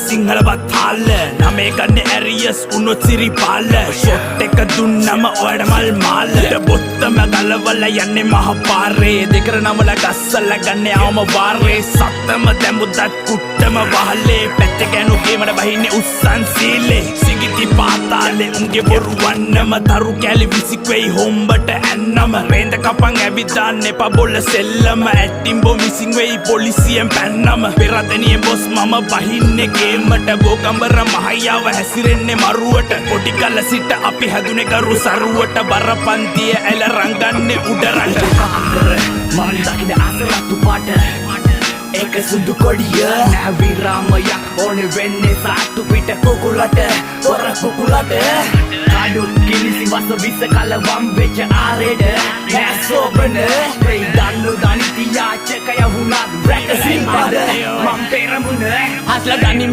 සිංහල බත්හාල්ල නමේ ගන්න ඇරියස් උනොත් සිරිපාල්ල ෂොට් එක දුන්නම ඔයාට මල් මාල්ලට බොත්තම ගලවල යන්නේ මහ පාරේ දෙකර නමල ගස්සල ගන්නේ ආවම වාරේ සත්තම දැම්බුදත් කුට්ටම වහලේ පැත්ත ගෑනු ගේමට බහින්නේ උස්සන් සීලේ සිගිති පාතාලේ උන්ගේ බොරු වන්නම තරු කැලි විසික්වෙයි හොම්බට ඇන්නම රේන්ද කපන් ඇවිදාන්න එපා බොල්ල සෙල්ලම ඇට්ටිම්බෝ මිසින් වෙයි පොලිසියෙන් පැන්නම පෙරදනියෙන් බොස් මම බහින්නේ ගේමට ගෝකම්බර මහයාව හැසිරෙන්නේ මරුවට පොඩි කල සිට අපි හැදුනේ කරු සරුවට බරපන්තිය ඇල රංගන්නේ උඩරට මම දකින අසරත්තු පාට ඒක සුදු කොඩිය නැවිරාමයක් ඕනේ වෙන්නේ සාට්ටු පිට කුකුලට පොර කුකුලට කඩු කිලිසි වස විස කල වම් වෙච්ච ආරෙඩ නෑ සෝබන වෙයි දන්නු දනිති යාචකය වුණත් රැක සිම්පද මම් පෙරමුණ හස්ල ගනි